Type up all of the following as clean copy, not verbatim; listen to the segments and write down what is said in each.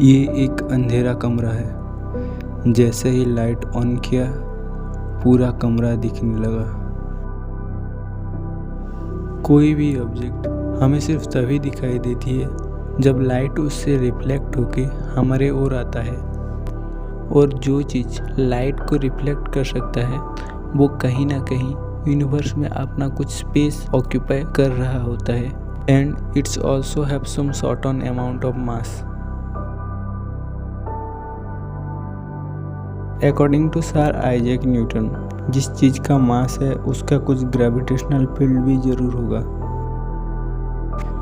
ये एक अंधेरा कमरा है। जैसे ही लाइट ऑन किया पूरा कमरा दिखने लगा। कोई भी ऑब्जेक्ट हमें सिर्फ तभी दिखाई देती है जब लाइट उससे रिफ्लेक्ट होके हमारे ओर आता है, और जो चीज़ लाइट को रिफ्लेक्ट कर सकता है वो कहीं ना कहीं यूनिवर्स में अपना कुछ स्पेस ऑक्यूपाई कर रहा होता है, and it's also have some certain amount of mass. According to sir Isaac Newton, जिस चीज़ का मास है उसका कुछ ग्रेविटेशनल फील्ड भी ज़रूर होगा।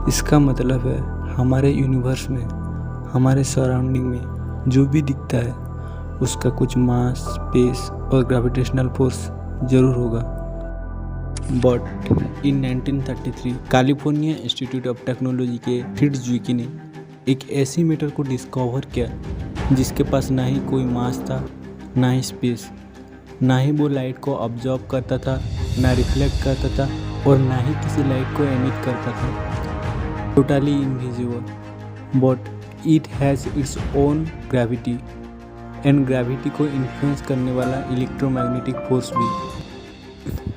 इसका मतलब है हमारे यूनिवर्स में, हमारे सराउंडिंग में जो भी दिखता है उसका कुछ मास, स्पेस और ग्रेविटेशनल फोर्स ज़रूर होगा। But in 1933 California institute of technology के फिट्ज़विकी ने एक ऐसी मैटर को डिस्कवर किया जिसके पास ना ही कोई मास था, ना ही स्पेस, ना ही वो लाइट को ऑब्जर्व करता था, ना रिफ्लेक्ट करता था, और ना ही किसी लाइट को एमिट करता था। Totally invisible, but it has its own gravity, and gravity को इन्फ्लुएंस करने वाला इलेक्ट्रोमैग्नेटिक फोर्स भी।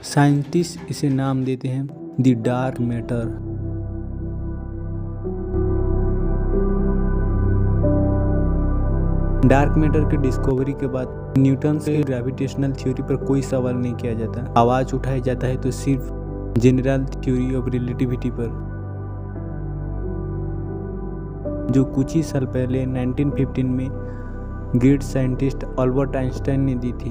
साइंटिस्ट इसे नाम देते हैं the dark matter. Dark matter की डिस्कवरी के बाद न्यूटन से ग्रेविटेशनल थ्योरी पर कोई सवाल नहीं किया जाता। आवाज उठाया जाता है तो सिर्फ जनरल थ्योरी ऑफ रिलेटिविटी पर, जो कुछ ही साल पहले 1915 में ग्रेट साइंटिस्ट अल्बर्ट आइंस्टाइन ने दी थी।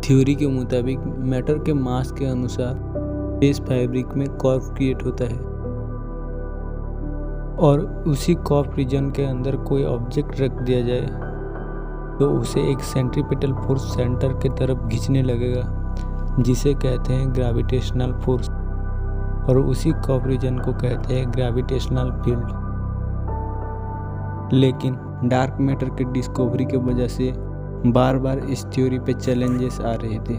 थ्योरी के मुताबिक मैटर के मास के अनुसार स्पेस फैब्रिक में कर्व क्रिएट होता है, और उसी कर्व रीजन के अंदर कोई ऑब्जेक्ट रख दिया जाए तो उसे एक सेंट्रीपिटल फोर्स सेंटर के तरफ खींचने लगेगा, जिसे कहते हैं ग्रेविटेशनल फोर्स, और उसी कर्व रीजन को कहते हैं ग्रेविटेशनल फील्ड। लेकिन डार्क मैटर की डिस्कवरी की वजह से बार बार इस थ्योरी पे चैलेंजेस आ रहे थे।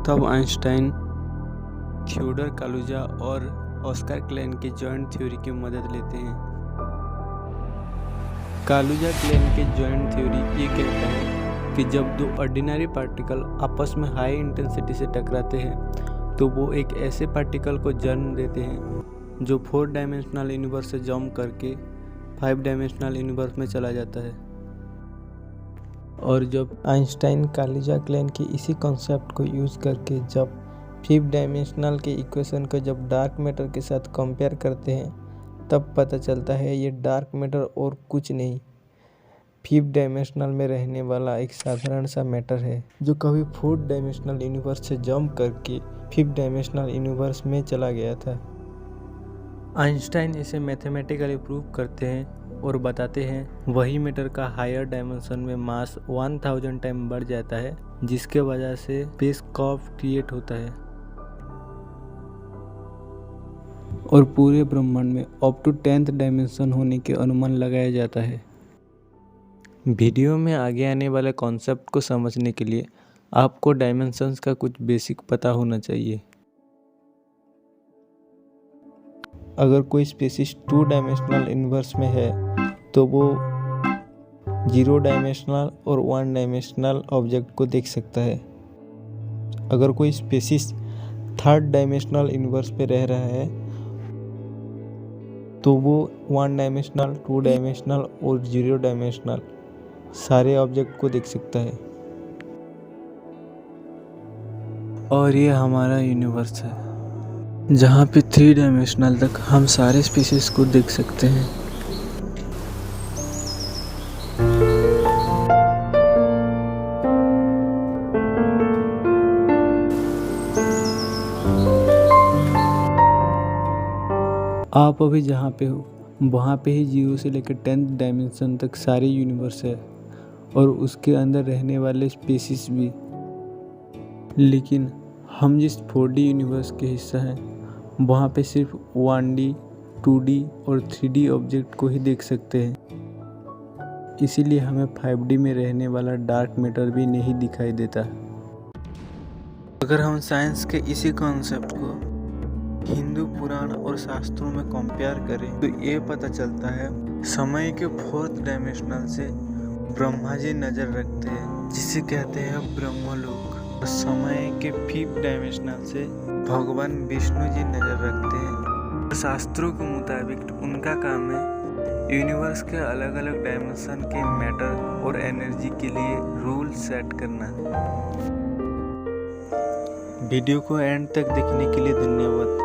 तब आइंस्टाइन थियोडोर कालुजा और ऑस्कर क्लेन की जॉइंट थ्योरी की मदद लेते हैं। कालुजा क्लेन की जॉइंट थ्योरी ये कहता है कि जब दो ऑर्डिनरी पार्टिकल आपस में हाई इंटेंसिटी से टकराते हैं तो वो एक ऐसे पार्टिकल को जन्म देते हैं जो 4 डायमेंशनल यूनिवर्स से जंप करके 5 डायमेंशनल यूनिवर्स में चला जाता है। और जब आइंस्टाइन कालुजा क्लेन की इसी कॉन्सेप्ट को यूज़ करके जब 5th डायमेंशनल के इक्वेशन को जब डार्क मैटर के साथ कंपेयर करते हैं, तब पता चलता है ये डार्क मैटर और कुछ नहीं, 5th डायमेंशनल में रहने वाला एक साधारण सा मैटर है जो कभी 4th डायमेंशनल यूनिवर्स से जंप करके 5th डायमेंशनल यूनिवर्स में चला गया था। आइंस्टाइन इसे मैथमेटिकली प्रूव करते हैं और बताते हैं वही मैटर का हायर डायमेंशन में मास 1000 टाइम बढ़ जाता है, जिसके वजह से स्पेस कर्व क्रिएट होता है, और पूरे ब्रह्मांड में अप टू 10th डायमेंशन होने के अनुमान लगाया जाता है। वीडियो में आगे आने वाले कॉन्सेप्ट को समझने के लिए आपको डायमेंशंस का कुछ बेसिक पता होना चाहिए। अगर कोई स्पेसिस 2 डायमेंशनल यूनिवर्स में है तो वो 0 डायमेंशनल और 1 डायमेंशनल ऑब्जेक्ट को देख सकता है। अगर कोई स्पेसिस 3rd डायमेंशनल यूनिवर्स पे रह रहा है तो वो 1 डायमेंशनल, 2 डायमेंशनल और 0 डायमेंशनल सारे ऑब्जेक्ट को देख सकता है। और ये हमारा यूनिवर्स है जहाँ पे 3 डायमेंशनल तक हम सारे स्पीसीज को देख सकते हैं। आप अभी जहाँ पे हो वहाँ पे ही 0 से लेकर 10th डायमेंशन तक सारे यूनिवर्स है, और उसके अंदर रहने वाले स्पीसीज भी। लेकिन हम जिस 4D यूनिवर्स के हिस्सा हैं वहाँ पे सिर्फ 1D, 2D और 3D ऑब्जेक्ट को ही देख सकते हैं। इसीलिए हमें 5D में रहने वाला डार्क मैटर भी नहीं दिखाई देता। अगर हम साइंस के इसी कॉन्सेप्ट को हिंदू पुराण और शास्त्रों में कंपेयर करें तो ये पता चलता है समय के 4th डायमेंशनल से ब्रह्मा जी नजर रखते हैं, जिसे कहते हैं ब्रह्मलोक। और समय के 5th डायमेंशनल से भगवान विष्णु जी नजर रखते हैं। शास्त्रों के मुताबिक उनका काम है यूनिवर्स के अलग अलग डायमेंशन के मैटर और एनर्जी के लिए रूल सेट करना। वीडियो को एंड तक देखने के लिए धन्यवाद।